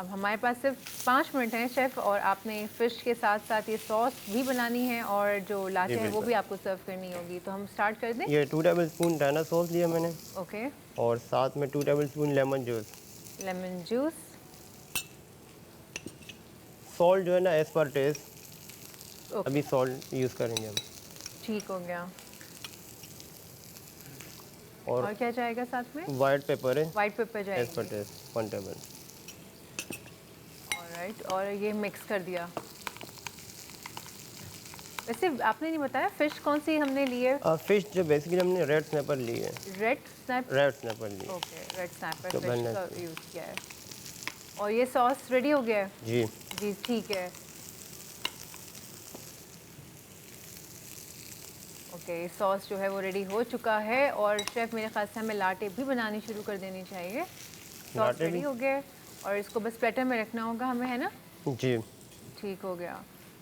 اب ہمارے پاس صرف 5 منٹ ہیں شیف، اور آپ نے فش کے ساتھ ساتھ یہ سوس بھی بنانی ہے اور جو لاٹے ہیں وہ بھی آپ کو سرو کرنی ہوگی، تو ہم سٹارٹ کر دیں؟ یہ 2 ٹیبل اسپون ٹینا سوس لیا میں نے، اوکے، اور ساتھ میں 2 table spoon lemon juice. Lemon juice, salt جو ہے نا ایز پر ٹیسٹ، اوکے ابھی سالٹ یوز کریں گے ہم. ٹھیک ہو گیا. اور اور کیا جائے گا ساتھ میں؟ وائٹ پیپر ہے وائٹ پیپر جائے ایز پر گی. Test 1 table. آلرائٹ، اور یہ مکس کر دیا. ویسے آپ نے نہیں بتایا فش کون سی ہم نے لی ہے؟ فش جو بیسیکلی ہم نے ریڈ سنیپر لی ہے. ریڈ سنیپ، ریڈ سنیپر لی ہے. اوکے، ریڈ سنیپر جو فش بننا کا چاہیے. یوز کیا ہے. اور یہ سوس ریڈی ہو گیا ہے؟ جی جی ٹھیک ہے. اوکے، سوس جو ہے وہ ریڈی ہو چکا ہے، اور شیف میرے خیال سے ہمیں لاٹے بھی بنانی شروع کر دینی چاہیے. سوس لاٹے بھی؟ ریڈی ہو گیا ہے اور اس کو بس پلیٹر میں رکھنا ہوگا ہمیں، ہے نا؟ جی ٹھیک ہو گیا.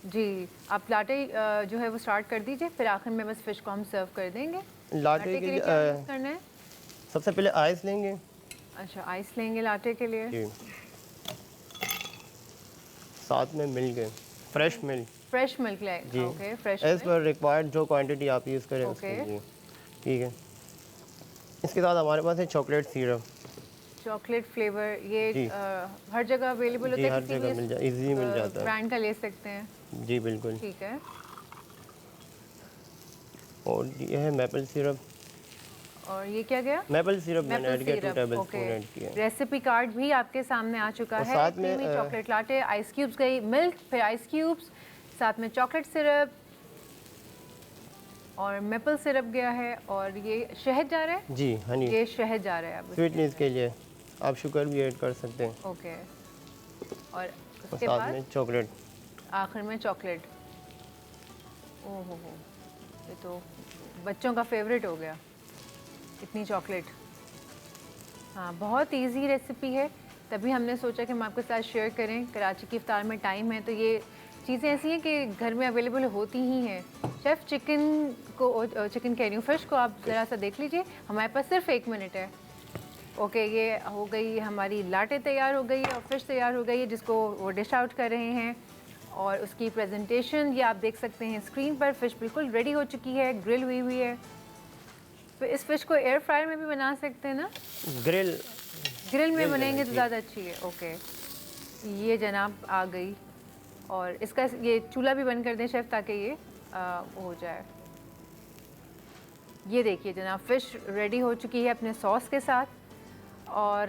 جی آپ لاٹے جو ہے وہ اسٹارٹ کر دیجیے، پھر آخر میں بس فش کو ہم سرو کر دیں گے. لاٹے کے کے لیے لیے کیا یوز کرنا ہے؟ سب سے پہلے آئس لیں گے. اچھا، آئس لیں گے لاٹے کے لیے. جی ساتھ میں ملک ہے، فریش ملک. فریش ملک لیں، جی اوکے، فریش ایز ملک، پر ریکوائرڈ جو کوانٹٹی آپ یوز کریں اس اوکے. کے لیے. ٹھیک ہے. اس کے ساتھ ہمارے پاس ہے چاکلیٹ سیرپ. چاکلیٹ فلیور، یہ جی ہر جگہ اویلیبل ہوتا جی ہے، ہر کسی جگہ بھی ایزیلی مل جاتا ہے. برانڈ کا لے سکتے ہیں. جی بالکل. ٹھیک ہے. اور یہ ہے میپل سیرپ. اور یہ کیا گیا؟ میپل سیرپ میں نے میپل ایڈ کیا 2 syrup, table okay. Spoon add کیا. ریسیپی کارڈ بھی آپ کے سامنے آ چکا اور ہے. ساتھ میں کریمی چاکلیٹ لاٹے، آئس کیوبس گئی، ملک، پھر آئس کیوبس، ساتھ میں چاکلیٹ سیرپ اور میپل سیرپ گیا ہے. اور یہ شہد جا رہا ہے؟ جی ہنی، یہ شہد جا رہا ہے اب اس کے سویٹنیس اندر. کے لیے آپ شوگر بھی ایڈ کر سکتے ہیں. اوکے. اور اس اور کے ساتھ بعد میں چاکلیٹ. آخر میں چاکلیٹ. او ہو، یہ تو بچوں کا فیوریٹ ہو گیا، اتنی چاکلیٹ. ہاں بہت ایزی ریسیپی ہے، تبھی ہم نے سوچا کہ ہم آپ کے ساتھ شیئر کریں. کراچی کی افطار میں ٹائم ہے تو یہ چیزیں ایسی ہیں کہ گھر میں اویلیبل ہوتی ہی ہیں. شیف چکن کہہ رہی ہوں، فش کو آپ ذرا سا دیکھ لیجئے، ہمارے پاس صرف 1 منٹ ہے. اوکے، یہ ہو گئی ہماری لاٹے تیار ہو گئی اور فش تیار ہو گئی ہے جس کو وہ ڈش آؤٹ کر رہے ہیں. اور اس کی پریزنٹیشن یہ آپ دیکھ سکتے ہیں اسکرین پر. فش بالکل ریڈی ہو چکی ہے، گرل ہوئی ہوئی ہے. پھر اس فش کو ایئر فرائر میں بھی بنا سکتے ہیں نا؟ گرل میں بنائیں گے تو زیادہ اچھی ہے. اوکے، یہ جناب آ گئی، اور اس کا یہ چولہا بھی بند کر دیں شیف تاکہ یہ ہو جائے. یہ دیکھیے جناب فش ریڈی ہو چکی ہے اپنے سوس کے ساتھ، اور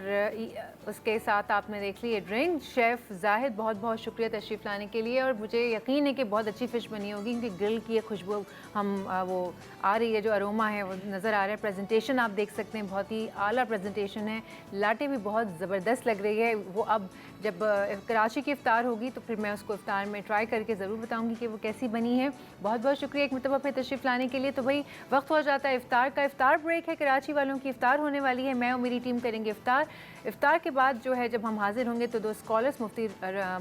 اس کے ساتھ آپ نے دیکھ لی یہ ڈرنک. شیف زاہد بہت بہت شکریہ تشریف لانے کے لیے، اور مجھے یقین ہے کہ بہت اچھی فش بنی ہوگی کیونکہ گرل کی یہ خوشبو ہم وہ آ رہی ہے، جو اروما ہے وہ نظر آ رہا ہے. پریزنٹیشن آپ دیکھ سکتے ہیں، بہت ہی اعلیٰ پریزنٹیشن ہے. لاٹے بھی بہت زبردست لگ رہی ہے. وہ اب جب کراچی کی افطار ہوگی تو پھر میں اس کو افطار میں ٹرائی کر کے ضرور بتاؤں گی کہ وہ کیسی بنی ہے. بہت بہت شکریہ ایک مرتبہ پھر تشریف لانے کے لیے. تو بھائی وقت ہو جاتا ہے افطار کا. افطار بریک ہے، کراچی والوں کی افطار ہونے والی ہے. میں اور میری ٹیم کریں گے افطار. افطار کے بعد جو ہے جب ہم حاضر ہوں گے تو 2 اسکالرس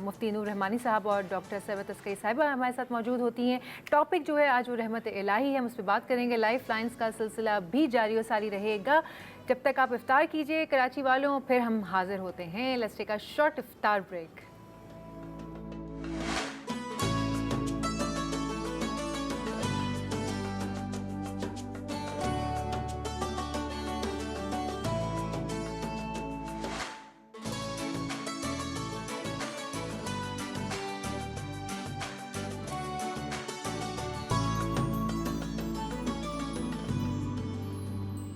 مفتی نور رحمانی صاحب اور ڈاکٹر ثروت عسکری صاحبہ ہمارے ساتھ موجود ہوتی ہیں. ٹاپک جو ہے آج وہ رحمت الہی ہے، ہم اس پہ بات کریں گے. لائف لائنز کا سلسلہ بھی جاری و ساری رہے گا. جب تک آپ افطار کیجئے کراچی والوں، پھر ہم حاضر ہوتے ہیں. لیٹس ٹیک اے شارٹ افطار بریک.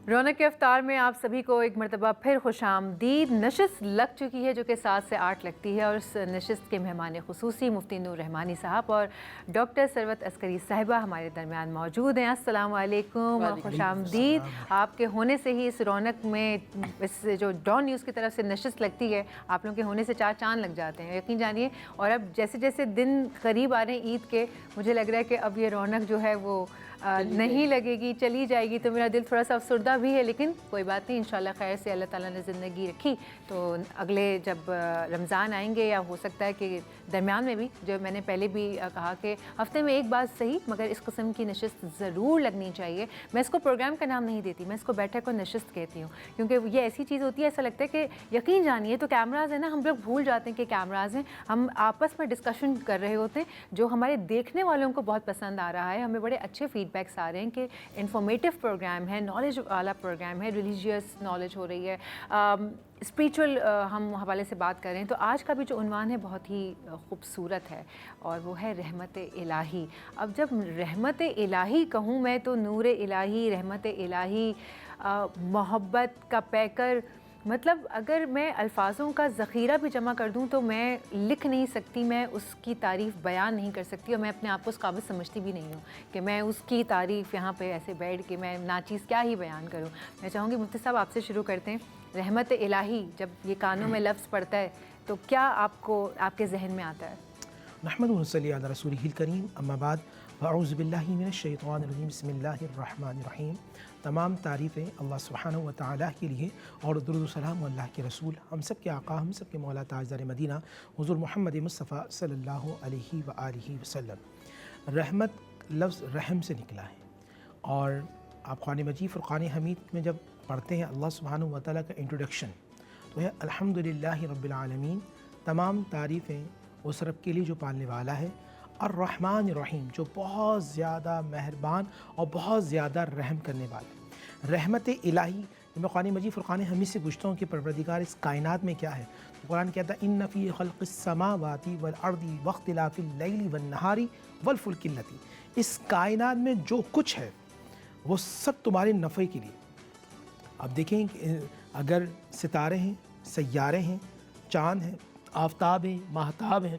رونق کے افطار میں آپ سبھی کو ایک مرتبہ پھر خوش آمدید. نشست لگ چکی ہے جو کہ 7 سے 8 لگتی ہے، اور اس نشست کے مہمان خصوصی مفتی نور رحمانی صاحب اور ڈاکٹر ثروت عسکری صاحبہ ہمارے درمیان موجود ہیں. السلام علیکم اور خوش آمدید. آپ کے ہونے سے ہی اس رونق میں، اس جو ڈان نیوز کی طرف سے نشست لگتی ہے، آپ لوگوں کے ہونے سے 4 چاند لگ جاتے ہیں، یقین جانیے. اور اب جیسے جیسے دن قریب آ رہے ہیں عید کے، مجھے لگ رہا ہے کہ اب یہ رونق جو ہے وہ نہیں لگے گی, چلی جائے گی, تو میرا دل تھوڑا سا افسردہ بھی ہے, لیکن کوئی بات نہیں, انشاءاللہ خیر سے اللہ تعالیٰ نے زندگی رکھی تو اگلے جب رمضان آئیں گے, یا ہو سکتا ہے کہ درمیان میں بھی, جو میں نے پہلے بھی کہا کہ ہفتے میں ایک بات صحیح مگر اس قسم کی نشست ضرور لگنی چاہیے. میں اس کو پروگرام کا نام نہیں دیتی, میں اس کو بیٹھک اور نشست کہتی ہوں, کیونکہ یہ ایسی چیز ہوتی ہے, ایسا لگتا ہے کہ یقین جانیے تو کیمراز ہیں نا, ہم لوگ بھول جاتے ہیں کہ کیمراز ہیں, ہم آپس میں ڈسکشن کر رہے ہوتے ہیں جو ہمارے دیکھنے والوں کو بہت پسند آ رہا ہے. ہمیں بڑے اچھے فیڈ بیکس آ رہے ہیں کہ انفارمیٹیو پروگرام ہے, نالج والا پروگرام ہے, ریلیجیس نالج ہو رہی ہے, اسپریچول ہم حوالے سے بات کر رہے ہیں. تو آج کا بھی جو عنوان ہے بہت ہی خوبصورت ہے, اور وہ ہے رحمت الہی. اب جب رحمت الہی کہوں میں تو نور الہی, رحمت الہی, محبت کا پیکر, مطلب اگر میں الفاظوں کا ذخیرہ بھی جمع کر دوں تو میں لکھ نہیں سکتی, میں اس کی تعریف بیان نہیں کر سکتی, اور میں اپنے آپ کو اس قابل سمجھتی بھی نہیں ہوں کہ میں اس کی تعریف یہاں پہ ایسے بیٹھ کے میں ناچیز کیا ہی بیان کروں. میں چاہوں گی مفتی صاحب آپ سے شروع کرتے ہیں. رحمت الہی جب یہ کانوں میں لفظ پڑتا ہے تو کیا آپ کے ذہن میں آتا ہے؟ نحمدہ و نصلی علی رسولہ الکریم, اما بعد, فاعوذ باللہ من الشیطان الرجیم, بسم اللہ الرحمن الرحیم. تمام تعریفیں اللہ سبحانہ و تعالیٰ کے لیے, اور درود و سلام اللہ کے رسول, ہم سب کے آقا, ہم سب کے مولا تاجدار مدینہ حضور محمد مصطفیٰ صلی اللہ علیہ وآلہ وسلم. رحمت لفظ رحم سے نکلا ہے, اور آپ قرآن مجید فرقان حمید میں جب پڑھتے ہیں اللہ سبحانہ و تعالیٰ کا انٹروڈکشن تو ہے الحمدللہ رب العالمین, تمام تعریفیں اس رب کے لیے جو پالنے والا ہے, الرحمن الرحیم, جو بہت زیادہ مہربان اور بہت زیادہ رحم کرنے والا. رحمت الہی, میں قرآن مجید فرقان حمید سے پوچھتا ہوں کہ پروردگار اس کائنات میں کیا ہے, تو قرآن کہتا ہے ان فی خلق السماوات والارض واختلاف اللیل والنہار والفلک التی, اس کائنات میں جو کچھ ہے وہ سب تمہارے نفع کے لیے. اب دیکھیں کہ اگر ستارے ہیں, سیارے ہیں, چاند ہیں, آفتاب ہیں, ماہتاب ہیں,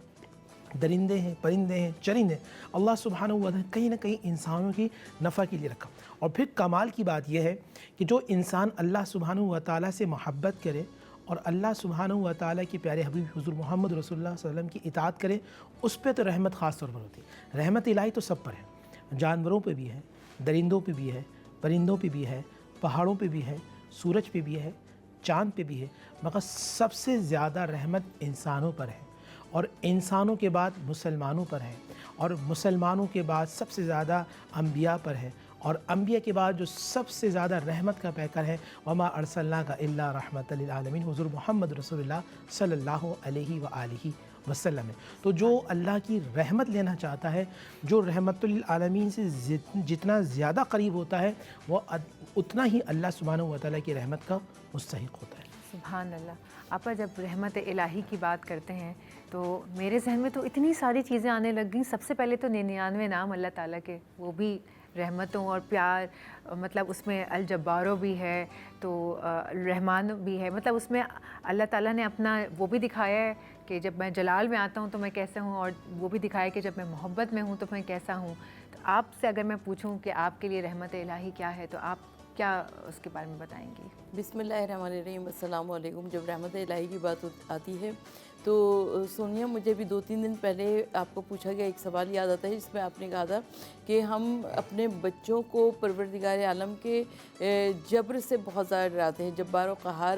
درندے ہیں, پرندے ہیں, چرندے, اللہ سبحانہ و تعالیٰ کہیں نہ کہیں انسانوں کی نفع کے لیے رکھا. اور پھر کمال کی بات یہ ہے کہ جو انسان اللہ سبحانہ و تعالیٰ سے محبت کرے اور اللہ سبحانہ و تعالیٰ کے پیارے حبیب حضور محمد رسول اللہ صلی اللہ علیہ وسلم کی اطاعت کرے, اس پہ تو رحمت خاص طور پر ہوتی ہے. رحمت الہی تو سب پر ہے, جانوروں پہ بھی ہے, درندوں پہ بھی ہے, پرندوں پہ بھی ہے, پہاڑوں پہ بھی ہے, سورج پہ بھی ہے, چاند پہ بھی ہے, مگر سب سے زیادہ رحمت انسانوں پر ہے, اور انسانوں کے بعد مسلمانوں پر ہے, اور مسلمانوں کے بعد سب سے زیادہ انبیاء پر ہے, اور انبیاء کے بعد جو سب سے زیادہ رحمت کا پیکر ہے وما ارسلناک الا رحمۃ للعالمین, حضور محمد رسول اللہ صلی اللہ علیہ وآلہ وسلم ہے. تو جو اللہ کی رحمت لینا چاہتا ہے, جو رحمت للعالمین سے جتنا زیادہ قریب ہوتا ہے, وہ اتنا ہی اللہ سبحانہ و تعالیٰ کی رحمت کا مستحق ہوتا ہے. سبحان اللہ. آپا جب رحمت الہی کی بات کرتے ہیں تو میرے ذہن میں تو اتنی ساری چیزیں آنے لگ گئیں. سب سے پہلے تو 99 نام اللہ تعالیٰ کے, وہ بھی رحمتوں اور پیار, مطلب اس میں الجبارو بھی ہے, تو رحمان بھی ہے, مطلب اس میں اللہ تعالیٰ نے اپنا وہ بھی دکھایا ہے کہ جب میں جلال میں آتا ہوں تو میں کیسا ہوں, اور وہ بھی دکھایا کہ جب میں محبت میں ہوں تو میں کیسا ہوں. تو آپ سے اگر میں پوچھوں کہ آپ کے لیے رحمت الہی کیا ہے تو آپ کیا اس کے بارے میں بتائیں گی؟ بسم اللہ الرحمن الرحیم. السلام علیکم. جب رحمت الہی کی بات آتی ہے تو سونیا, مجھے بھی 2-3 دن پہلے آپ کو پوچھا گیا ایک سوال یاد آتا ہے جس میں آپ نے کہا تھا کہ ہم اپنے بچوں کو پروردگار عالم کے جبر سے بہت زیادہ ڈراتے ہیں, جبار و قہار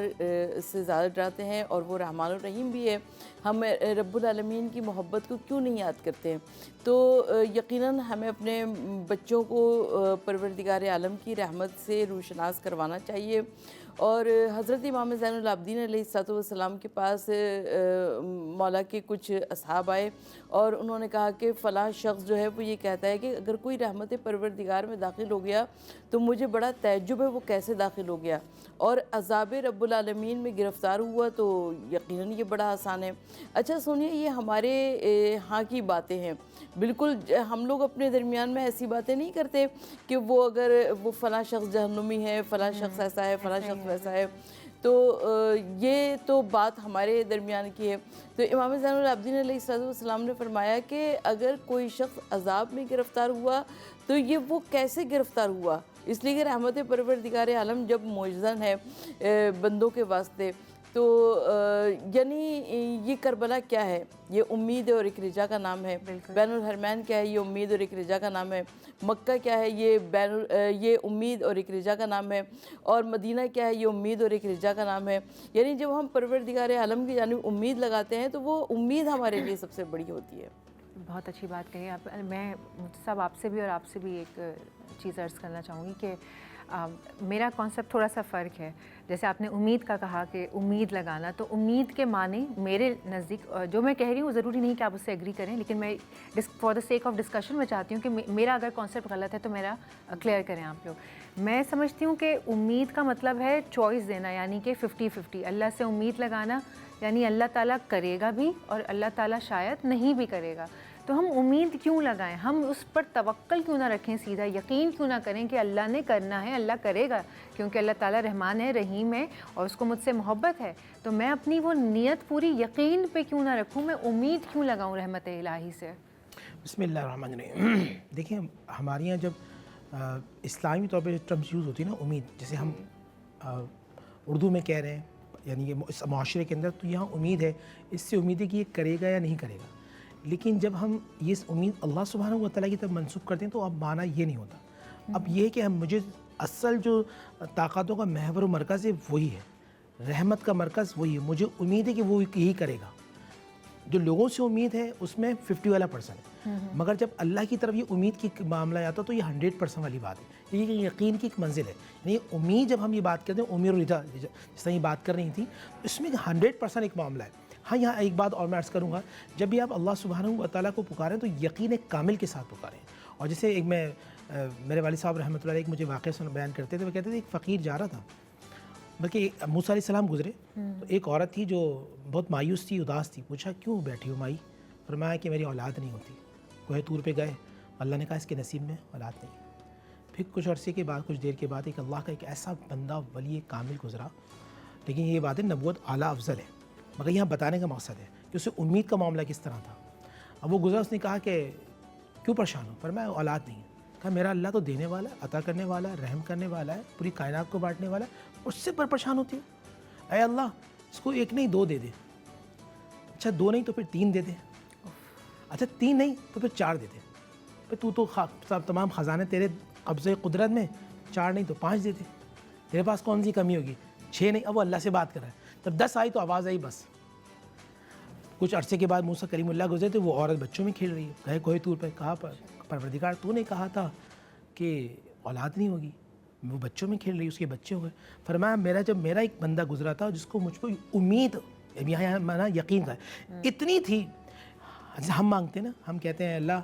سے زیادہ ڈراتے ہیں, اور وہ رحمان الرحیم بھی ہے. ہم رب العالمین کی محبت کو کیوں نہیں یاد کرتے ہیں؟ تو یقیناً ہمیں اپنے بچوں کو پروردگار عالم کی رحمت سے روشناس کروانا چاہیے. اور حضرت امام زین العابدین علیہ السلام کے پاس مولا کے کچھ اصحاب آئے اور انہوں نے کہا کہ فلاں شخص جو ہے وہ یہ کہتا ہے کہ اگر کوئی رحمت پروردگار میں داخل ہو گیا تو مجھے بڑا تعجب ہے وہ کیسے داخل ہو گیا, اور عذاب رب العالمین میں گرفتار ہوا تو یقیناً یہ بڑا آسان ہے. اچھا سنیے, یہ ہمارے ہاں کی باتیں ہیں, بالکل ہم لوگ اپنے درمیان میں ایسی باتیں نہیں کرتے کہ وہ اگر وہ فلاں شخص جہنمی ہے, فلاں شخص ایسا ہے, فلاں شخص ویسا ہے. تو یہ تو بات ہمارے درمیان کی ہے. تو امام زین العابدین علیہ السلام نے فرمایا کہ اگر کوئی شخص عذاب میں گرفتار ہوا تو یہ وہ کیسے گرفتار ہوا, اس لیے کہ رحمت پروردگار عالم جب معجزن ہے بندوں کے واسطے تو یعنی یہ کربلا کیا ہے؟ یہ امید اور ایک رجا کا نام ہے. بین الحرمین کیا ہے؟ یہ امید اور ایک رجا کا نام ہے. مکہ کیا ہے؟ یہ امید اور ایک رجا کا نام ہے. اور مدینہ کیا ہے؟ یہ امید اور ایک رجا کا نام ہے. یعنی جب ہم پروردگار عالم کی جانب امید لگاتے ہیں تو وہ امید ہمارے لیے سب سے بڑی ہوتی ہے. بہت اچھی بات کہی آپ. میں صاحب آپ سے بھی اور آپ سے بھی ایک چیز عرض کرنا چاہوں گی کہ میرا کانسیپٹ تھوڑا سا فرق ہے. جیسے آپ نے امید کا کہا کہ امید لگانا، تو امید کے معنی میرے نزدیک جو میں کہہ رہی ہوں ضروری نہیں کہ آپ اس سے ایگری کریں، لیکن میں for the sake of discussion میں چاہتی ہوں کہ میرا اگر کانسیپٹ غلط ہے تو میرا کلیئر کریں آپ لوگ. میں سمجھتی ہوں کہ امید کا مطلب ہے چوائس دینا، یعنی کہ 50-50. اللہ سے امید لگانا یعنی اللہ تعالیٰ کرے گا بھی اور اللہ تعالیٰ شاید نہیں بھی کرے گا. تو ہم امید کیوں لگائیں؟ ہم اس پر توکل کیوں نہ رکھیں؟ سیدھا یقین کیوں نہ کریں کہ اللہ نے کرنا ہے، اللہ کرے گا، کیونکہ اللہ تعالیٰ رحمان ہے، رحیم ہے اور اس کو مجھ سے محبت ہے. تو میں اپنی وہ نیت پوری یقین پہ کیوں نہ رکھوں؟ میں امید کیوں لگاؤں رحمت الہی سے؟ بسم اللہ الرحمن الرحیم. دیکھیں ہمارے یہاں جب اسلامی طور پہ ٹرمز یوز ہوتی ہے نا، امید، جیسے ہم اردو میں کہہ رہے ہیں یعنی کہ اس معاشرے کے اندر، تو یہاں امید ہے، اس سے امید ہے کہ یہ کرے گا یا نہیں کرے گا. لیکن جب ہم یہ امید اللہ سبحانہ و تعالیٰ کی طرف منسوخ کرتے ہیں تو اب معنی یہ نہیں ہوتا. اب یہ ہے کہ مجھے اصل جو طاقتوں کا محور و مرکز ہے وہی ہے، رحمت کا مرکز وہی ہے. مجھے امید ہے کہ وہ یہی کرے گا. جو لوگوں سے امید ہے اس میں 50 والا پرسنٹ ہے، مگر جب اللہ کی طرف یہ امید کی معاملہ آتا تو یہ 100% والی بات ہے. یہ یقین کی ایک منزل ہے. یعنی امید جب ہم یہ بات کرتے ہیں امید و رجا جس طرح یہ بات کر رہی تھی، اس میں 100% ایک معاملہ ہے. ہاں یہاں ایک بات اور میں عرض کروں گا، جب بھی آپ اللہ سبحانہ و تعالیٰ کو پکاریں تو یقین کامل کے ساتھ پکاریں. اور جیسے ایک میرے والد صاحب رحمۃ اللہ علیہ ایک مجھے واقعہ بیان کرتے تھے. وہ کہتے تھے ایک فقیر جا رہا تھا، بلکہ موسیٰ علیہ السلام گزرے تو ایک عورت تھی جو بہت مایوس تھی، اداس تھی. پوچھا کیوں بیٹھی ہو مائی؟ فرمایا کہ میری اولاد نہیں ہوتی. کوہ طور پہ گئے، اللہ نے کہا اس کے نصیب میں اولاد نہیں. پھر کچھ عرصے کے بعد، کچھ دیر کے بعد ایک اللہ کا ایک ایسا بندہ ولی کامل گزرا. لیکن یہ بات ہے نبوت اعلیٰ افضل ہے، مگر یہاں بتانے کا مقصد ہے کہ اسے امید کا معاملہ کس طرح تھا. اب وہ گزرا، اس نے کہا کہ کیوں پریشان ہو؟ فرمایا اولاد نہیں. کہا میرا اللہ تو دینے والا ہے، عطا کرنے والا ہے، رحم کرنے والا ہے، پوری کائنات کو بانٹنے والا ہے، اس سے پر پریشان ہوتی ہو؟ اے اللہ اس کو ایک نہیں 2 دے دے. اچھا 2 نہیں تو پھر 3 دے دے. اچھا 3 نہیں تو پھر 4 دے دے. پھر تو تمام خزانے تیرے قبضے قدرت میں، 4 نہیں تو 5 دے دے. تیرے پاس کون سی کمی ہوگی؟ 6 نہیں. اب وہ اللہ سے بات کر رہا ہے. جب 10 آئی تو آواز آئی بس. کچھ عرصے کے بعد موسیٰ کلیم اللہ گزرے تو وہ عورت بچوں میں کھیل رہی ہے. گئے کوہ طور پہ، کہا پروردگار تو نے کہا تھا کہ اولاد نہیں ہوگی، وہ بچوں میں کھیل رہی، اس کے بچے ہوئے. فرمایا جب میرا ایک بندہ گزرا تھا جس کو مجھ کو امید، یہاں مانا یقین تھا، اتنی تھی. ہم مانگتے نا، ہم کہتے ہیں اللہ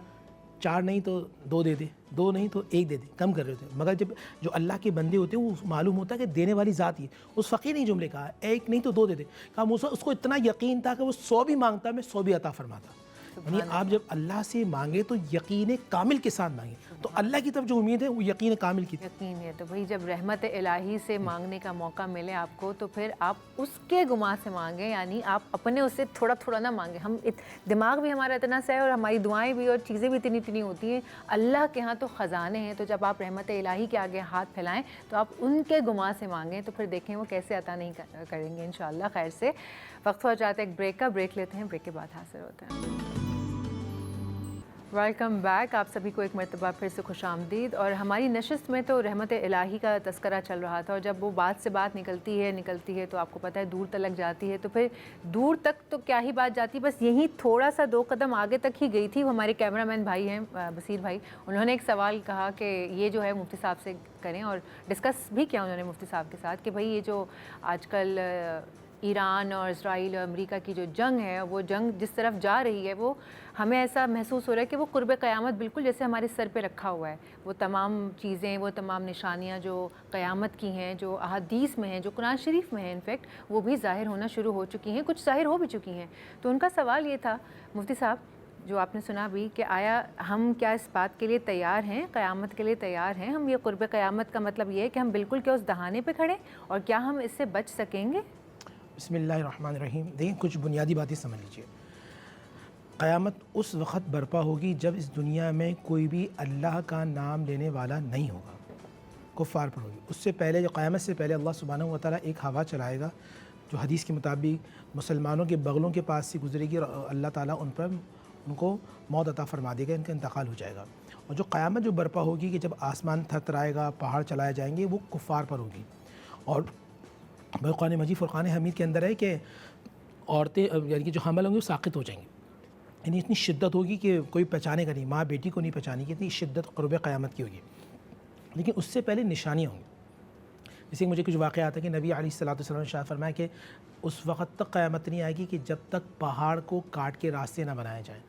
4 نہیں تو 2 دے دے، 2 نہیں تو 1 دے دے، کم کر رہے ہوتے ہیں. مگر جب جو اللہ کے بندے ہوتے ہیں وہ معلوم ہوتا ہے کہ دینے والی ذات ہی. اس فقیر نے جملے کہا 1 نہیں تو 2 دے دے. کہا موسیٰ اس کو اتنا یقین تھا کہ وہ 100 بھی مانگتا میں 100 بھی عطا فرماتا. یعنی آپ جب اللہ سے مانگے تو یقین کامل کے ساتھ مانگیں. تو اللہ کی طرف جو امید ہے وہ یقین کامل کی یقین ہے. تو بھائی جب رحمت الہی سے مانگنے کا موقع ملے آپ کو تو پھر آپ اس کے گما سے مانگیں، یعنی آپ اپنے اس سے تھوڑا تھوڑا نہ مانگیں. ہم دماغ بھی ہمارا اتنا سا ہے اور ہماری دعائیں بھی اور چیزیں بھی اتنی ہوتی ہیں. اللہ کے ہاں تو خزانے ہیں. تو جب آپ رحمت الہی کے آگے ہاتھ پھیلائیں تو آپ ان کے گما سے مانگیں، تو پھر دیکھیں وہ کیسے عطا نہیں کریں گے انشاءاللہ خیر سے. وقت ہو جاتا ہے ایک بریک کا. بریک لیتے ہیں، بریک کے بعد حاضر ہوتے ہیں. Welcome back. آپ سبھی کو ایک مرتبہ پھر سے خوش آمدید. اور ہماری نشست میں تو رحمت الہی کا تذکرہ چل رہا تھا، اور جب وہ بات سے بات نکلتی ہے تو آپ کو پتہ ہے دور تلک جاتی ہے. تو پھر دور تک تو کیا ہی بات جاتی، بس یہیں تھوڑا سا 2 قدم آگے تک ہی گئی تھی. وہ ہمارے کیمرہ مین بھائی ہیں بصیر بھائی، انہوں نے ایک سوال کہا کہ یہ جو ہے مفتی صاحب سے کریں، اور ڈسکس بھی کیا انہوں نے مفتی صاحب کے ساتھ کہ بھائی یہ جو آج کل ایران اور اسرائیل اور امریکہ کی جو جنگ ہے، وہ جنگ جس طرف جا رہی ہے، وہ ہمیں ایسا محسوس ہو رہا ہے کہ وہ قرب قیامت بالکل جیسے ہمارے سر پہ رکھا ہوا ہے. وہ تمام چیزیں، وہ تمام نشانیاں جو قیامت کی ہیں، جو احادیث میں ہیں، جو قرآن شریف میں ہیں، انفیکٹ وہ بھی ظاہر ہونا شروع ہو چکی ہیں، کچھ ظاہر ہو بھی چکی ہیں. تو ان کا سوال یہ تھا مفتی صاحب جو آپ نے سنا بھی کہ آیا ہم کیا اس بات کے لیے تیار ہیں، قیامت کے لیے تیار ہیں ہم؟ یہ قرب قیامت کا مطلب یہ ہے کہ ہم بالکل کیا اس دہانے پہ کھڑے، اور کیا ہم اس سے بچ سکیں گے؟ بسم اللہ الرحمن الرحیم. دیکھیں کچھ بنیادی باتیں سمجھ لیجیے. قیامت اس وقت برپا ہوگی جب اس دنیا میں کوئی بھی اللہ کا نام لینے والا نہیں ہوگا، کفار پر ہوگی. اس سے پہلے، جو قیامت سے پہلے اللہ سبحانہ و تعالیٰ ایک ہوا چلائے گا جو حدیث کے مطابق مسلمانوں کے بغلوں کے پاس سے گزرے گی اور اللہ تعالیٰ ان کو موت عطا فرما دے گا، ان کا انتقال ہو جائے گا۔ اور جو قیامت جو برپا ہوگی کہ جب آسمان تھرتھرائے گا، پہاڑ چلائے جائیں گے، وہ کفار پر ہوگی۔ اور قرآن مجید فرقان حمید کے اندر ہے کہ عورتیں یعنی کہ جو حمل ہوں گے وہ ساقط ہو جائیں گے، یعنی اتنی شدت ہوگی کہ کوئی پہچانے گا نہیں، ماں بیٹی کو نہیں پہچانے گی، اتنی شدت قرب قیامت کی ہوگی۔ لیکن اس سے پہلے نشانیاں ہوں گی۔ جیسے کہ مجھے کچھ واقعات ہے کہ نبی علیہ الصلوۃ والسلام نے شاہ فرمایا کہ اس وقت تک قیامت نہیں آئے گی کہ جب تک پہاڑ کو کاٹ کے راستے نہ بنائے جائیں۔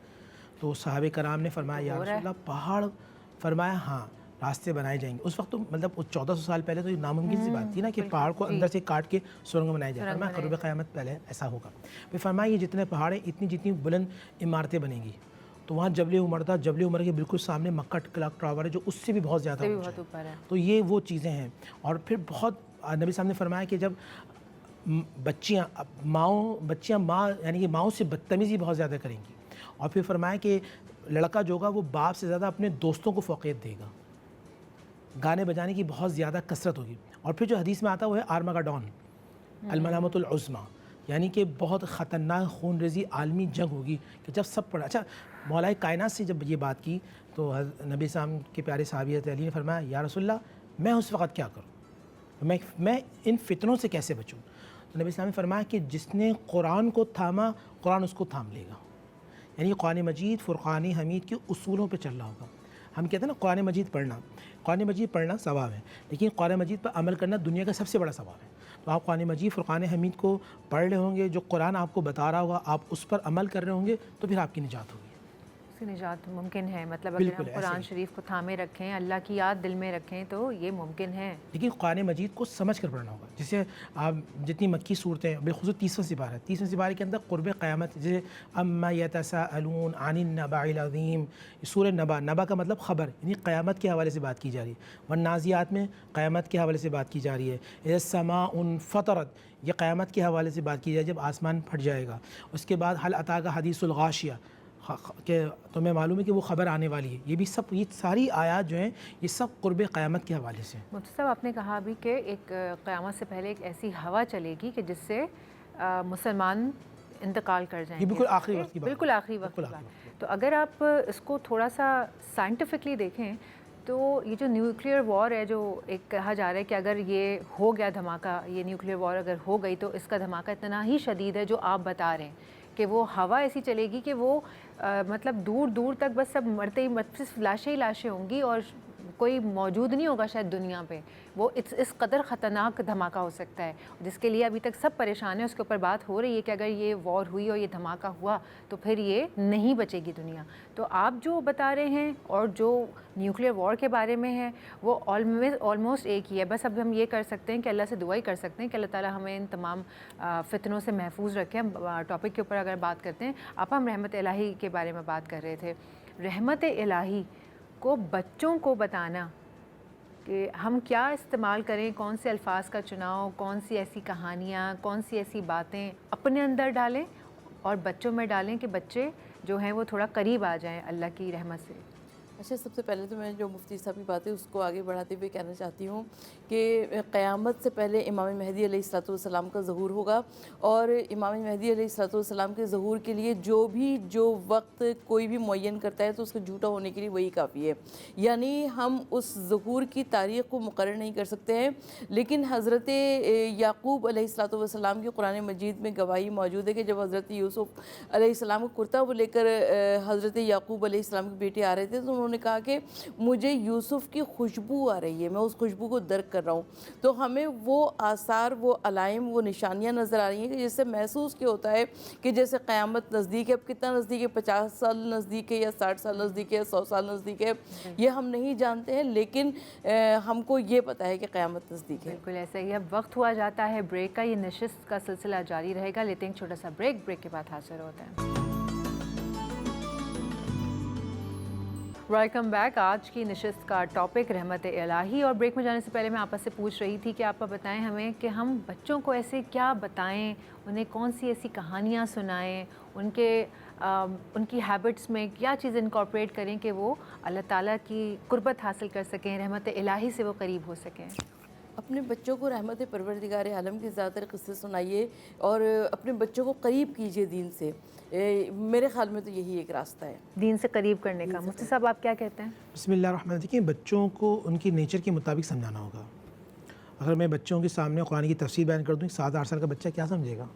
تو صحابہ کرام نے فرمایا یا رسول اللہ پہاڑ؟ فرمایا ہاں راستے بنائے جائیں گے۔ اس وقت تو مطلب 1400 سال پہلے تو یہ ناممکن سی بات تھی نا کہ پہاڑ کو اندر سے کاٹ کے سرنگ بنائے جائیں۔ فرمایا قرب قیامت پہلے ایسا ہوگا۔ پھر فرمایا یہ جتنے پہاڑ ہیں اتنی جتنی بلند عمارتیں بنیں گی۔ تو وہاں جبل عمر تھا، جبل عمر کے بالکل سامنے مکہ کلاک ٹاور ہے جو اس سے بھی بہت زیادہ اونچا ہے۔ تو یہ وہ چیزیں ہیں۔ اور پھر بہت نبی صاحب نے فرمایا کہ جب بچیاں ماں یعنی کہ ماؤں سے بدتمیزی بہت زیادہ کریں گی، اور پھر فرمایا کہ لڑکا جو ہوگا وہ باپ سے زیادہ اپنے دوستوں کو فوقیت دے گا، گانے بجانے کی بہت زیادہ کثرت ہوگی۔ اور پھر جو حدیث میں آتا ہے وہ ہے آرمگڈون، الملامت العظمیٰ، یعنی کہ بہت خطرناک خون ریزی عالمی جنگ ہوگی کہ جب سب پڑھا۔ اچھا مولائے کائنات سے جب یہ بات کی تو نبی صاحب کے پیارے صحابی حضرت علی نے فرمایا یا رسول اللہ میں اس وقت کیا کروں، میں ان فتنوں سے کیسے بچوں؟ تو نبی صاحب نے فرمایا کہ جس نے قرآن کو تھاما قرآن اس کو تھام لے گا، یعنی قرآن مجید فرقان حمید کے اصولوں پہ چل رہا ہوگا۔ ہم کہتے ہیں نا قرآن مجید پڑھنا ثواب ہے، لیکن قرآن مجید پر عمل کرنا دنیا کا سب سے بڑا ثواب ہے۔ تو آپ قرآن مجید فرقان حمید کو پڑھ رہے ہوں گے، جو قرآن آپ کو بتا رہا ہوگا آپ اس پر عمل کر رہے ہوں گے تو پھر آپ کی نجات ہوگی۔ اس کی نجات ممکن ہے، مطلب اگر ہم قرآن شریف کو تھامے رکھیں، اللہ کی یاد دل میں رکھیں تو یہ ممکن ہے۔ لیکن قرآن مجید کو سمجھ کر پڑھنا ہوگا۔ جیسے آپ جتنی مکی صورتیں بالخصوص 30واں سپارہ 30ویں سپارے کے اندر قرب قیامت، جیسے اما یتساءلون عن النبأ العظیم، سورہ نبا کا مطلب خبر، یعنی قیامت کے حوالے سے بات کی جا رہی ہے۔ والنازعات میں قیامت کے حوالے سے بات کی جا رہی ہے۔ اذا السماء انفطرت، یہ قیامت کے حوالے سے بات کی جائے جب آسمان پھٹ جائے گا۔ اس کے بعد هل اتاک حدیث الغاشیہ، کہ تمہیں معلوم ہے کہ وہ خبر آنے والی ہے۔ یہ بھی سب، یہ ساری آیات جو ہیں یہ سب قرب قیامت کے حوالے سے ہیں۔ مفتی صاحب آپ نے کہا بھی کہ ایک قیامت سے پہلے ایک ایسی ہوا چلے گی کہ جس سے مسلمان انتقال کر جائیں گے، یہ بالکل آخری وقت کی بات ہے۔ بالکل آخری وقت کی بات۔ تو اگر آپ اس کو تھوڑا سا سائنٹیفکلی دیکھیں تو یہ جو نیوکلیئر وار ہے، جو ایک کہا جا رہا ہے کہ اگر یہ ہو گیا دھماکہ، یہ نیوکلیئر وار اگر ہو گئی تو اس کا دھماکہ اتنا ہی شدید ہے جو آپ بتا رہے ہیں کہ وہ ہوا ایسی چلے گی کہ وہ مطلب دور دور تک بس سب مرتے ہی صرف لاشیں ہی لاشیں ہوں گی اور کوئی موجود نہیں ہوگا شاید دنیا پہ۔ وہ اس قدر خطرناک دھماکہ ہو سکتا ہے جس کے لیے ابھی تک سب پریشان ہیں۔ اس کے اوپر بات ہو رہی ہے کہ اگر یہ وار ہوئی اور یہ دھماکہ ہوا تو پھر یہ نہیں بچے گی دنیا۔ تو آپ جو بتا رہے ہیں اور جو نیوکلیئر وار کے بارے میں ہے وہ آلموسٹ ایک ہی ہے۔ بس اب ہم یہ کر سکتے ہیں کہ اللہ سے دعا ہی کر سکتے ہیں کہ اللہ تعالیٰ ہمیں ان تمام فتنوں سے محفوظ رکھیں۔ ٹاپک کے اوپر اگر بات کرتے ہیں، آپ ہم رحمت الہی کے بارے میں بات کر رہے تھے۔ رحمت الہی کو بچوں کو بتانا کہ ہم کیا استعمال کریں، کون سے الفاظ کا چناؤ، کون سی ایسی کہانیاں، کون سی ایسی باتیں اپنے اندر ڈالیں اور بچوں میں ڈالیں کہ بچے جو ہیں وہ تھوڑا قریب آ جائیں اللہ کی رحمت سے۔ اچھا، سب سے پہلے تو میں جو مفتی صاحب کی بات ہے اس کو آگے بڑھاتے ہوئے کہنا چاہتی ہوں کہ قیامت سے پہلے امام مہدی علیہ الصلوۃ والسلام کا ظہور ہوگا، اور امام مہدی علیہ الصلوۃ والسلام کے ظہور کے لیے جو وقت کوئی بھی معین کرتا ہے تو اس کا جھوٹا ہونے کے لیے وہی کافی ہے۔ یعنی ہم اس ظہور کی تاریخ کو مقرر نہیں کر سکتے ہیں، لیکن حضرت یعقوب علیہ الصلوۃ والسلام کی قرآن مجید میں گواہی موجود ہے کہ جب حضرت یوسف علیہ السلام کا کرتا وہ لے کر حضرت یعقوب علیہ السلام کے بیٹے آ رہے تھے تو انہوں نے کہا کہ مجھے یوسف کی خوشبو آ رہی ہے، میں اس خوشبو کو درک کر رہا ہوں۔ تو ہمیں وہ آثار، وہ علائم، وہ نشانیاں نظر آ رہی ہیں کہ جس سے محسوس کیا ہوتا ہے کہ جیسے قیامت نزدیک ہے۔ اب کتنا نزدیک ہے؟ 50 سال نزدیک ہے یا 60 سال نزدیک ہے یا 100 سال نزدیک ہے، یہ ہم نہیں جانتے ہیں، لیکن ہم کو یہ پتہ ہے کہ قیامت نزدیک ہے۔ بالکل ایسا ہی۔ اب وقت ہوا جاتا ہے بریک کا، یہ نشست کا سلسلہ جاری رہے گا، لیتے ہیں چھوٹا سا بریک کے بعد حاضر ہوتے ہیں۔ Welcome back. آج کی نشست کا ٹاپک رحمت الہی، اور بریک میں جانے سے پہلے میں آپس سے پوچھ رہی تھی کہ آپ بتائیں ہمیں کہ ہم بچوں کو ایسے کیا بتائیں، انہیں کون سی ایسی کہانیاں سنائیں، ان کی ہیبٹس میں کیا چیز انکارپوریٹ کریں کہ وہ اللہ تعالیٰ کی قربت حاصل کر سکیں، رحمت الہی سے وہ قریب ہو سکیں۔ اپنے بچوں کو رحمت پروردگار عالم کے زیادہ تر قصے سنائیے اور اپنے بچوں کو قریب کیجیے دین سے. میرے خیال میں تو یہی ایک راستہ ہے دین سے قریب کرنے کا. مفتی صاحب آپ کیا کہتے ہیں؟ بسم اللہ الرحمن الرحیم. دیکھیں بچوں کو ان کی نیچر کے مطابق سمجھانا ہوگا. اگر میں بچوں کے سامنے قرآن کی تفسیر بیان کر دوں 7-8 سال کا بچہ کیا سمجھے گا؟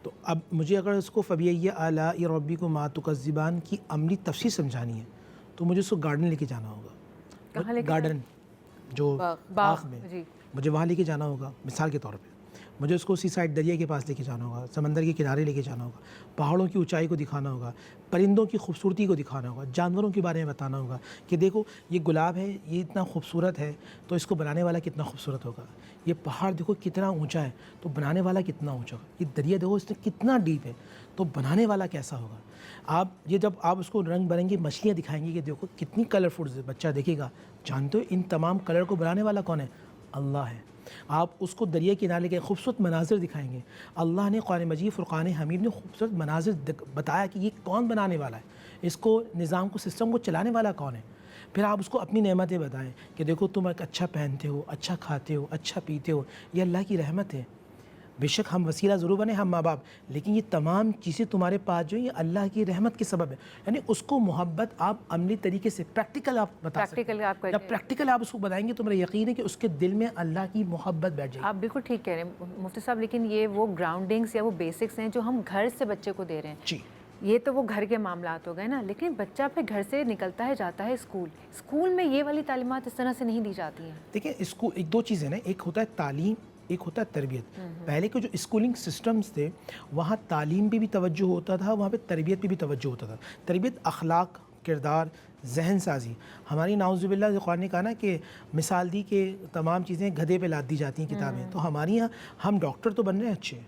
تو اب مجھے اگر اس کو فبیئی آلاء ربکما تکذبان کی عملی تفسیر سمجھانی ہے تو مجھے اس کو گارڈن لے کے جانا ہوگا. کہاں لے کے گارڈن جو باغ میں جی مجھے وہاں لے کے جانا ہوگا. مثال کے طور پہ مجھے اس کو سی سائڈ دریا کے پاس لے کے جانا ہوگا, سمندر کے کنارے لے کے جانا ہوگا, پہاڑوں کی اونچائی کو دکھانا ہوگا, پرندوں کی خوبصورتی کو دکھانا ہوگا, جانوروں کے بارے میں بتانا ہوگا کہ دیکھو یہ گلاب ہے, یہ اتنا خوبصورت ہے تو اس کو بنانے والا کتنا خوبصورت ہوگا. یہ پہاڑ دیکھو کتنا اونچا ہے تو بنانے والا کتنا اونچا ہوگا. یہ دریا دیکھو اس میں کتنا ڈیپ ہے تو بنانے والا کیسا ہوگا. آپ یہ جب آپ اس کو رنگ برنگی مچھلیاں دکھائیں گے کہ دیکھو کتنی کلرفل بچہ دیکھے گا. جانتے ہو ان تمام کلر کو بنانے والا کون ہے؟ اللہ ہے. آپ اس کو دریا کنارے کے خوبصورت مناظر دکھائیں گے. اللہ نے قرآن مجید فرقان حمید میں خوبصورت مناظر بتایا کہ یہ کون بنانے والا ہے, اس کو نظام کو سسٹم کو چلانے والا کون ہے. پھر آپ اس کو اپنی نعمتیں بتائیں کہ دیکھو تم ایک اچھا پہنتے ہو, اچھا کھاتے ہو, اچھا پیتے ہو, یہ اللہ کی رحمت ہے. بے شک ہم وسیلہ ضرور بنے, ہم ماں باپ, لیکن یہ تمام چیزیں تمہارے پاس جو ہیں یہ اللہ کی رحمت کے سبب ہے. یعنی اس کو محبت آپ عملی طریقے سے پریکٹیکل آپ بتا سکتے ہیں. جب پریکٹیکل آپ اس کو بتائیں گے تو میرا یقین ہے کہ اس کے دل میں اللہ کی محبت بیٹھ جائے گی. آپ بالکل ٹھیک کہہ رہے ہیں مفتی صاحب, لیکن یہ وہ گراؤنڈنگس یا وہ بیسکس ہیں جو ہم گھر سے بچے کو دے رہے ہیں. جی یہ تو وہ گھر کے معاملات ہو گئے نا, لیکن بچہ پھر گھر سے نکلتا ہے جاتا ہے اسکول میں یہ والی تعلیمات اس طرح سے نہیں دی جاتی ہیں. دیکھیں اسکول ایک دو چیزیں نا, ایک ہوتا ہے تعلیم, ایک ہوتا ہے تربیت. پہلے کے جو اسکولنگ سسٹمز تھے وہاں تعلیم پہ بھی توجہ ہوتا تھا, وہاں پہ تربیت پہ بھی توجہ ہوتا تھا. تربیت اخلاق, کردار, ذہن سازی. ہماری نعوذ باللہ قرآن نے کہا نا کہ مثال دی کہ تمام چیزیں گدھے پہ لاد دی جاتی ہیں کتابیں. تو ہماری یہاں ہم ڈاکٹر تو بن رہے ہیں اچھے,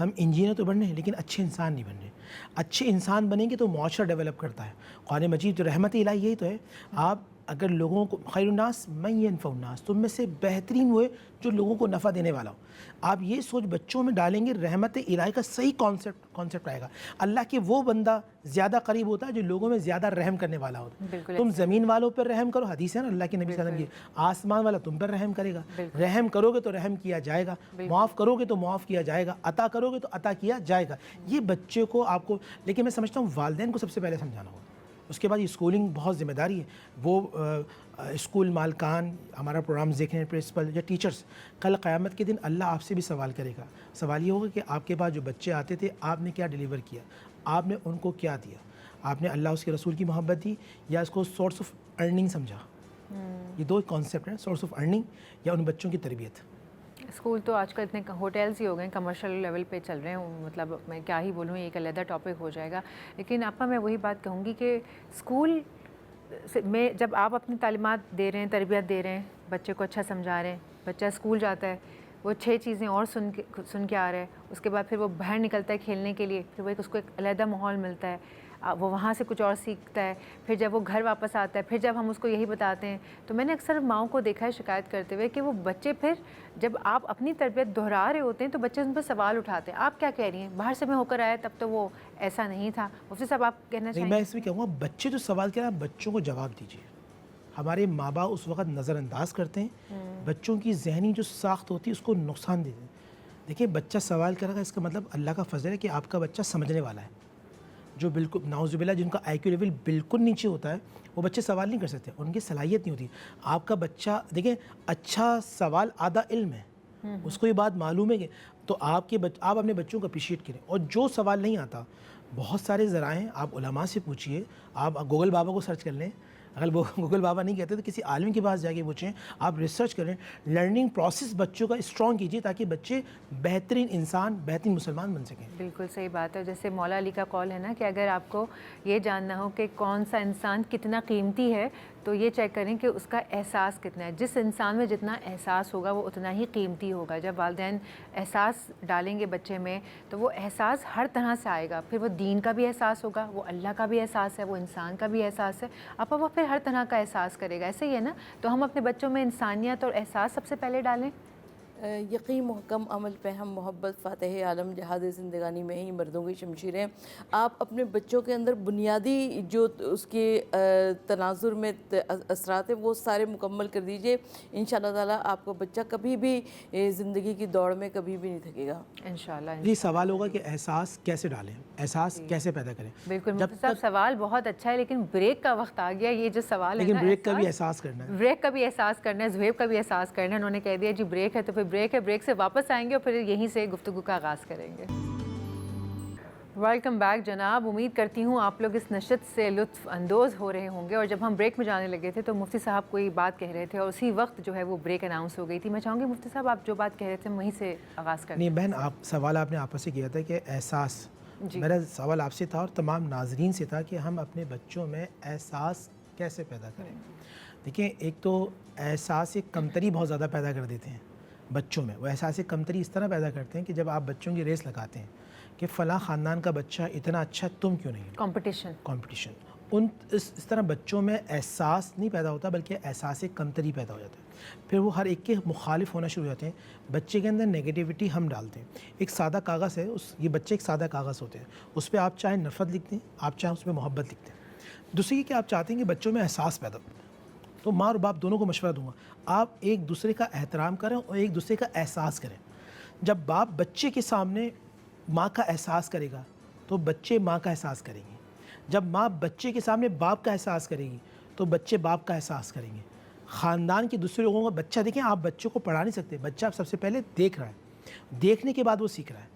ہم انجینئر تو بن رہے ہیں, لیکن اچھے انسان نہیں بن رہے. اچھے انسان بنیں گے تو معاشرہ ڈیولپ کرتا ہے. قرآن مجید جو رحمت الہی یہی تو ہے. آپ اگر لوگوں کو خیر الناس من ینفع الناس, تم میں سے بہترین وہ ہے جو لوگوں کو نفع دینے والا ہو. آپ یہ سوچ بچوں میں ڈالیں گے, رحمت الہی کا صحیح کانسیپٹ آئے گا. اللہ کے وہ بندہ زیادہ قریب ہوتا ہے جو لوگوں میں زیادہ رحم کرنے والا ہوتا ہے. تم زمین والوں پر رحم کرو, حدیث ہے نا اللہ کے نبی صلی اللہ علیہ وسلم کی, آسمان والا تم پر رحم کرے گا. رحم کرو گے تو رحم کیا جائے گا, معاف کرو گے تو معاف کیا جائے گا, عطا کرو گے تو عطا کیا جائے گا. یہ بچے کو آپ کو, لیکن میں سمجھتا ہوں والدین کو سب سے پہلے سمجھانا ہوگا. اس کے بعد یہ اسکولنگ بہت ذمہ داری ہے. وہ اسکول مالکان, ہمارا پروگرام دیکھ رہے ہیں, پرنسپل یا ٹیچرز, کل قیامت کے دن اللہ آپ سے بھی سوال کرے گا. سوال یہ ہوگا کہ آپ کے پاس جو بچے آتے تھے آپ نے کیا ڈیلیور کیا, آپ نے ان کو کیا دیا, آپ نے اللہ اس کے رسول کی محبت دی یا اس کو سورس آف ارننگ سمجھا. یہ دو کانسیپٹ ہیں, سورس آف ارننگ یا ان بچوں کی تربیت. اسکول تو آج کل اتنے ہوٹلز ہی ہو گئے ہیں, کمرشل لیول پہ چل رہے ہیں. مطلب میں کیا ہی بولوں, یہ ایک علیحدہ ٹاپک ہو جائے گا. لیکن آپا میں وہی بات کہوں گی کہ اسکول میں جب آپ اپنی تعلیمات دے رہے ہیں, تربیت دے رہے ہیں, بچے کو اچھا سمجھا رہے ہیں, بچہ اسکول جاتا ہے, وہ 6 چیزیں اور سن کے آ رہا ہے, اس کے بعد پھر وہ باہر نکلتا ہے کھیلنے کے لیے, پھر وہ اس کو ایک علیحدہ ماحول ملتا ہے, وہ وہاں سے کچھ اور سیکھتا ہے. پھر جب وہ گھر واپس آتا ہے, پھر جب ہم اس کو یہی بتاتے ہیں, تو میں نے اکثر ماؤں کو دیکھا ہے شکایت کرتے ہوئے کہ وہ بچے پھر جب آپ اپنی تربیت دہرا رہے ہوتے ہیں تو بچے ان پر سوال اٹھاتے ہیں, آپ کیا کہہ رہی ہیں, باہر سے میں ہو کر آیا تب تو وہ ایسا نہیں تھا. مفتی صاحب آپ کہنا چاہیں گے؟ میں اس میں کہوں گا بچے جو سوال کر رہے ہیں بچوں کو جواب دیجیے. ہمارے ماں باپ اس وقت نظر انداز کرتے ہیں, بچوں کی ذہنی جو ساخت ہوتی ہے اس کو نقصان دیتے ہیں. دیکھیں بچہ سوال کرے گا, اس کا مطلب اللہ کا فضل ہے کہ آپ کا بچہ سمجھنے والا ہے. جو بالکل نعوذ باللہ جن کا آئی کیو لیول بالکل نیچے ہوتا ہے وہ بچے سوال نہیں کر سکتے, ان کی صلاحیت نہیں ہوتی. آپ کا بچہ دیکھیں اچھا سوال آدھا علم ہے, اس کو یہ بات معلوم ہے کہ تو آپ اپنے بچوں کو اپریشیٹ کریں. اور جو سوال نہیں آتا, بہت سارے ذرائع ہیں, آپ علماء سے پوچھیے, آپ گوگل بابا کو سرچ کر لیں, اگر وہ گوگل بابا نہیں کہتے تو کسی عالم کے پاس جا کے پوچھیں, آپ ریسرچ کریں, لرننگ پروسیس بچوں کا اسٹرانگ کیجیے تاکہ بچے بہترین انسان, بہترین مسلمان بن سکیں. بالکل صحیح بات ہے. جیسے مولا علی کا قول ہے نا کہ اگر آپ کو یہ جاننا ہو کہ کون سا انسان کتنا قیمتی ہے تو یہ چیک کریں کہ اس کا احساس کتنا ہے. جس انسان میں جتنا احساس ہوگا وہ اتنا ہی قیمتی ہوگا. جب والدین احساس ڈالیں گے بچے میں تو وہ احساس ہر طرح سے آئے گا. پھر وہ دین کا بھی احساس ہوگا, وہ اللہ کا بھی احساس ہے, وہ انسان کا بھی احساس ہے, اب وہ پھر ہر طرح کا احساس کرے گا. ایسے ہی ہے نا, تو ہم اپنے بچوں میں انسانیت اور احساس سب سے پہلے ڈالیں. یقین محکم عمل پہ ہم محبت فاتح عالم جہاد زندگانی میں ہی مردوں کی شمشیریں. آپ اپنے بچوں کے اندر بنیادی جو اس کے تناظر میں اثرات ہیں وہ سارے مکمل کر دیجئے. انشاءاللہ تعالیٰ آپ کا بچہ کبھی بھی زندگی کی دوڑ میں کبھی بھی نہیں تھکے گا انشاءاللہ. یہ سوال ہوگا کہ احساس کیسے ڈالیں, احساس کیسے پیدا کریں. بالکل مفتی صاحب, سوال بہت اچھا ہے, لیکن بریک کا وقت آ گیا. یہ جو سوال ہے لیکن نا, بریک کا بھی احساس کرنا ہے. بریک کا بھی احساس کرنا ہے, زہیب کا بھی احساس کرنا ہے. انہوں نے کہہ دیا جی بریک ہے تو پھر بریک ہے, بریک سے واپس آئیں گے اور پھر یہیں سے گفتگو کا آغاز کریں گے. ویلکم بیک جناب. امید کرتی ہوں آپ لوگ اس نشست سے لطف اندوز ہو رہے ہوں گے. اور جب ہم بریک میں جانے لگے تھے تو مفتی صاحب کوئی بات کہہ رہے تھے اور اسی وقت جو ہے وہ بریک اناؤنس ہو گئی تھی. میں چاہوں گی مفتی صاحب آپ جو بات کہہ رہے تھے وہیں سے آغاز کریں. نہیں بہن, آپ سوال آپ نے آپس سے کیا تھا کہ احساس, میرا سوال آپ سے تھا اور تمام ناظرین سے تھا کہ ہم اپنے بچوں میں احساس کیسے پیدا کریں. دیکھیں, ایک تو احساس کمتری بہت زیادہ پیدا کر دیتے ہیں بچوں میں. وہ احساس کمتری اس طرح پیدا کرتے ہیں کہ جب آپ بچوں کی ریس لگاتے ہیں کہ فلاں خاندان کا بچہ اتنا اچھا تم کیوں نہیں. کمپٹیشن اس طرح بچوں میں احساس نہیں پیدا ہوتا بلکہ احساس کمتری پیدا ہو جاتا ہے. پھر وہ ہر ایک کے مخالف ہونا شروع ہو جاتے ہیں. بچے کے اندر نیگیٹیوٹی ہم ڈالتے ہیں. ایک سادہ کاغذ ہے, یہ بچے ایک سادہ کاغذ ہوتے ہیں, اس پہ آپ چاہے نفرت لکھتے ہیں, آپ چاہے اس پہ محبت لکھتے ہیں. دوسری کہ آپ چاہتے ہیں کہ بچوں میں احساس پیدا ہو, تو ماں اور باپ دونوں کو مشورہ دوں گا, آپ ایک دوسرے کا احترام کریں اور ایک دوسرے کا احساس کریں. جب باپ بچے کے سامنے ماں کا احساس کرے گا تو بچے ماں کا احساس کریں گے. جب ماں بچے کے سامنے باپ کا احساس کرے گی تو بچے باپ کا احساس کریں گے. خاندان کے دوسرے لوگوں کا بچہ, دیکھیں آپ بچوں کو پڑھا نہیں سکتے, بچہ سب سے پہلے دیکھ رہا ہے, دیکھنے کے بعد وہ سیکھ رہا ہے.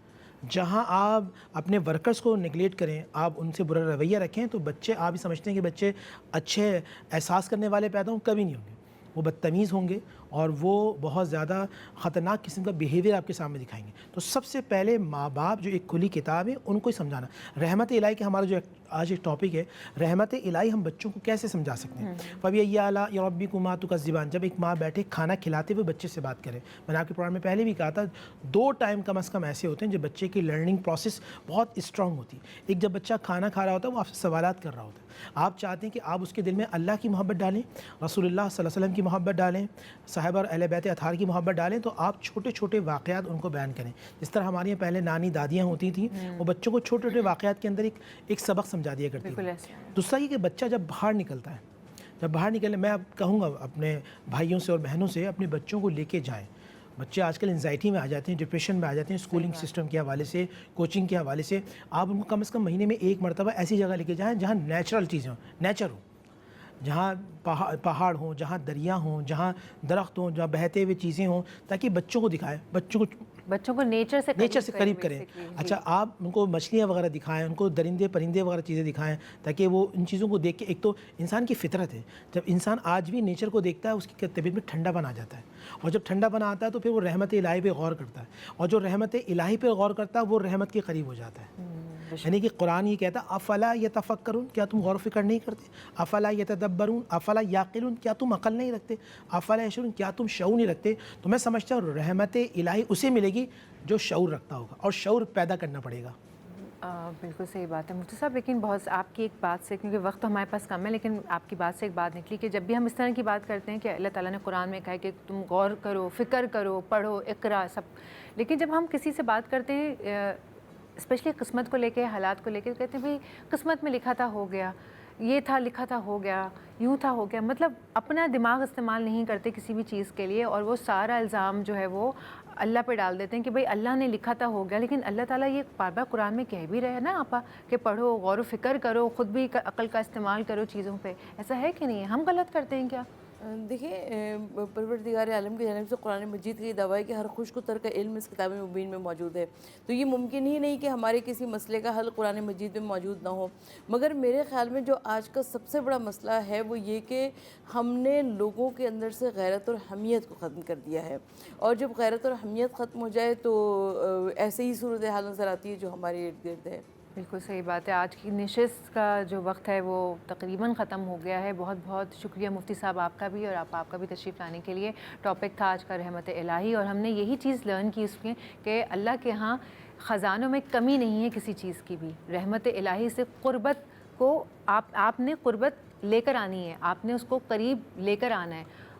جہاں آپ اپنے ورکرز کو نگلیکٹ کریں, آپ ان سے برا رویہ رکھیں, تو بچے آپ ہی سمجھتے ہیں کہ بچے اچھے احساس کرنے والے پیدا ہوں, کبھی نہیں ہوں گے. وہ بدتمیز ہوں گے اور وہ بہت زیادہ خطرناک قسم کا بیہیویئر آپ کے سامنے دکھائیں گے. تو سب سے پہلے ماں باپ جو ایک کھلی کتاب ہے ان کو ہی سمجھانا. رحمت الہی کا ہمارا جو آج ایک ٹاپک ہے, رحمت الہی ہم بچوں کو کیسے سمجھا سکتے ہیں. فَبِأَيِّ آلَاءِ رَبِّكُمَا تُكَذِّبَانِ, جب ایک ماں بیٹھے کھانا کھلاتے ہوئے بچے سے بات کرے. میں نے آپ کے پروگرام میں پہلے بھی کہا تھا 2 ٹائم کم از کم ایسے ہوتے ہیں جب بچے کی لرننگ پروسیس بہت اسٹرانگ ہوتی ہے. ایک جب بچہ کھانا کھا رہا ہوتا ہے, وہ آپ سے سوالات کر رہا ہوتا ہے, آپ چاہتے ہیں کہ آپ اس کے دل میں اللہ کی محبت ڈالیں, رسول اللہ صلی اللہ علیہ وسلم کی محبت ڈالیں, صحابہ اور اہل بیت اطہار کی محبت ڈالیں, تو آپ چھوٹے چھوٹے واقعات ان کو بیان کریں. جس طرح ہمارے یہاں پہلے نانی دادیاں ہوتی تھیں, وہ بچوں کو چھوٹے چھوٹے واقعات کے اندر ایک سبق سمجھا دیا کرتی تھیں. دوسرا یہ کہ بچہ جب باہر نکلتا ہے, جب باہر نکلے, میں اب کہوں گا اپنے بھائیوں سے اور بہنوں سے اپنے بچوں کو لے کے جائیں. بچے آج کل انزائٹی میں آ جاتے ہیں, ڈپریشن میں آ جاتے ہیں, اسکولنگ سسٹم کے حوالے سے, کوچنگ کے حوالے سے. آپ ان کو کم از کم مہینے میں 1 مرتبہ ایسی جگہ لے کے جائیں جہاں نیچرل چیزیں ہوں, نیچر ہو, جہاں پہاڑ ہوں, جہاں دریا ہوں, جہاں درخت ہوں, جہاں بہتے ہوئے چیزیں ہوں, تاکہ بچوں کو دکھائیں, بچوں کو نیچر سے قریب کریں. اچھا, آپ ان کو مچھلیاں وغیرہ دکھائیں, ان کو درندے پرندے وغیرہ چیزیں دکھائیں, تاکہ وہ ان چیزوں کو دیکھ کے, ایک تو انسان کی فطرت ہے, جب انسان آج بھی نیچر کو دیکھتا ہے اس کی طبیعت میں ٹھنڈا پن آ جاتا ہے, اور جب ٹھنڈا پن آتا ہے تو پھر وہ رحمت الہی پہ غور کرتا ہے, اور جو رحمت الہی پہ غور کرتا ہے وہ رحمت کے قریب ہو جاتا ہے. یعنی کہ قرآن یہ کہتا ہے افلا یتفکرون, کیا تم غور و فکر نہیں کرتے, افلا یتدبرون, افلا یعقلون, کیا تم عقل نہیں رکھتے, افلا یشعرون, کیا تم شعور نہیں رکھتے. تو میں سمجھتا ہوں رحمت الہی اسے ملے گی جو شعور رکھتا ہوگا, اور شعور پیدا کرنا پڑے گا. بالکل صحیح بات ہے مفتی صاحب. لیکن بہت آپ کی ایک بات سے, کیونکہ وقت تو ہمارے پاس کم ہے, لیکن آپ کی بات سے ایک بات نکلی کہ جب بھی ہم اس طرح کی بات کرتے ہیں کہ اللہ تعالیٰ نے قرآن میں کہا ہے کہ تم غور کرو, فکر کرو, پڑھو, اقرا سب, لیکن جب ہم کسی سے بات کرتے ہیں اسپیشلی قسمت کو لے کے, حالات کو لے کے, کہتے ہیں بھئی قسمت میں لکھا تھا ہو گیا, یہ تھا لکھا تھا ہو گیا, یوں تھا ہو گیا. مطلب اپنا دماغ استعمال نہیں کرتے کسی بھی چیز کے لیے, اور وہ سارا الزام جو ہے وہ اللہ پہ ڈال دیتے ہیں کہ بھئی اللہ نے لکھا تھا ہو گیا. لیکن اللہ تعالیٰ یہ بار بار قرآن میں کہہ بھی رہے ہیں نا آپا کہ پڑھو, غور و فکر کرو, خود بھی عقل کا استعمال کرو چیزوں پہ. ایسا ہے کہ نہیں ہے, ہم غلط کرتے ہیں کیا؟ دیکھیں, پروردگار عالم کی جانب سے قرآن مجید کی دعویٰ ہے کہ ہر خشک و تر کا علم اس کتاب مبین میں موجود ہے. تو یہ ممکن ہی نہیں کہ ہمارے کسی مسئلے کا حل قرآن مجید میں موجود نہ ہو. مگر میرے خیال میں جو آج کا سب سے بڑا مسئلہ ہے وہ یہ کہ ہم نے لوگوں کے اندر سے غیرت اور حمیت کو ختم کر دیا ہے, اور جب غیرت اور حمیت ختم ہو جائے تو ایسے ہی صورتحال نظر آتی ہے جو ہمارے ارد گرد ہے. بالکل صحیح بات ہے. آج کی نشست کا جو وقت ہے وہ تقریباً ختم ہو گیا ہے. بہت بہت شکریہ مفتی صاحب آپ کا بھی, اور آپ کا بھی تشریف لانے کے لیے. ٹاپک تھا آج کا رحمت الہی, اور ہم نے یہی چیز لرن کی اس میں کہ اللہ کے ہاں خزانوں میں کمی نہیں ہے کسی چیز کی بھی. رحمت الہی سے قربت کو آپ نے قربت لے کر آنی ہے, آپ نے اس کو قریب لے کر آنا ہے.